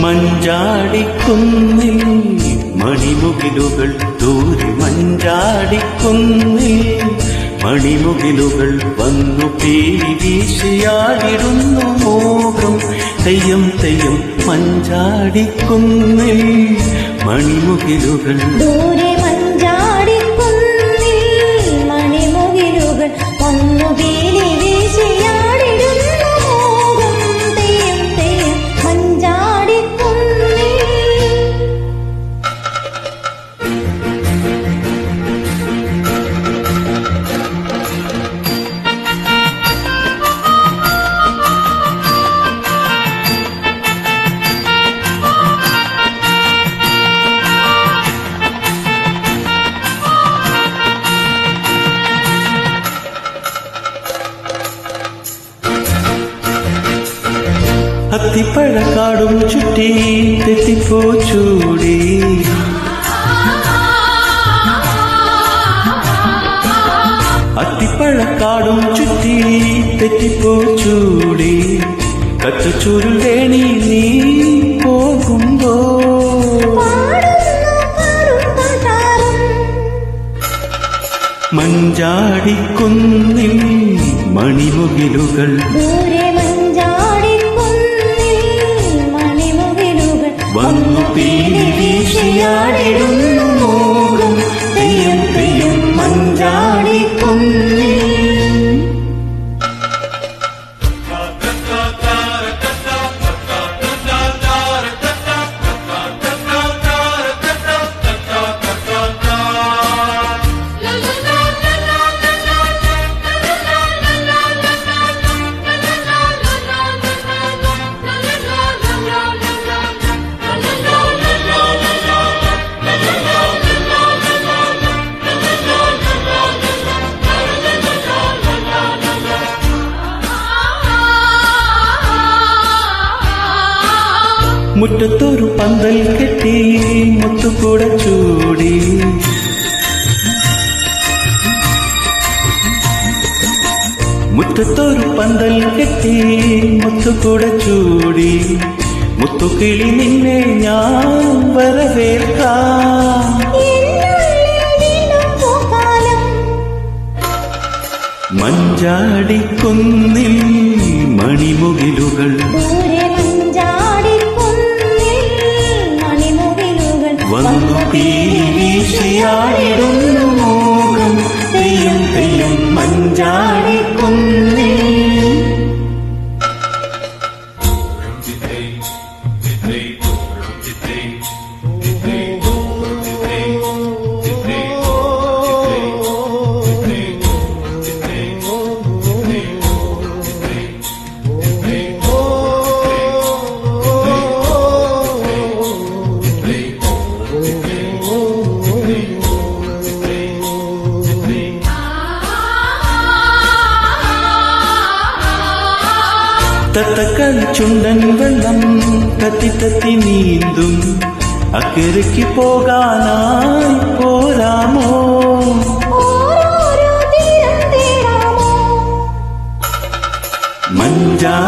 മഞ്ചാടിക്കുന്നിൽ മണിമുകിലുകൾ ദൂരെ മഞ്ചാടിക്കുന്നിൽ മണിമുകിലുകൾ വന്നു പേരി വീശിയാടിടുന്നു മോഹം തെയ്യം തെയ്യം മഞ്ചാടിക്കുന്നിൽ മണിമുകിലുകൾ ദൂരെ മഞ്ചാടിക്കുന്നിൽ മണിമുകിലുകൾ വന്നു പേരി വീശിയാടിടുന്നു മോഹം തെയ്യം തെയ്യം മഞ്ചാടിക്കുന്നിൽ. അത്തിപ്പഴക്കാടും ചുറ്റി തെറ്റിപ്പോ ചൂടി അത്തിപ്പഴക്കാടും ചുറ്റി തെറ്റിപ്പോ ചൂടി കച്ചച്ചൂരുണ്ടേണി നീ പോകുമ്പോ മഞ്ചാടിക്കുന്നിൽ മണിമുകിലുകൾ വന്നു പീലി വീശിയാടിടുന്നു മോഹം തെയ്യം തെയ്യം മഞ്ചാടിക്കുന്നിൽ. മുറ്റത്തൊരു പന്തൽ കെട്ടി മുത്തുകൂട ചൂടി മുറ്റത്തൊരു പന്തൽ കെട്ടി മുത്തുകൂട ചൂടി മുത്തുകിളി നിന്നെ ഞാൻ വരവേൽക്കാം മഞ്ചാടിക്കുന്നിൽ മണിമുകിലുകൾ വന്നു പീലി വീശിയാടിടുന്നു മോഹം തെയ്യം തെയ്യം മഞ്ചാടിക്കുന്നിൽ. തത്തക്കളി ചുണ്ടൻ വെള്ളം തത്തി തത്തി നീന്തും അക്കരയ്ക്ക് പോകാനായി പോരാമോ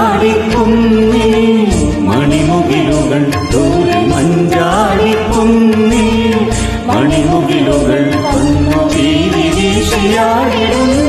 മഞ്ചാടിക്കുന്നിൽ മണിമുകിലുകൾ ദൂരെ മഞ്ചാടിക്കുന്നിൽ മണിമുകിലുകൾ വന്നു പീലി വീശിയാടിടുന്നു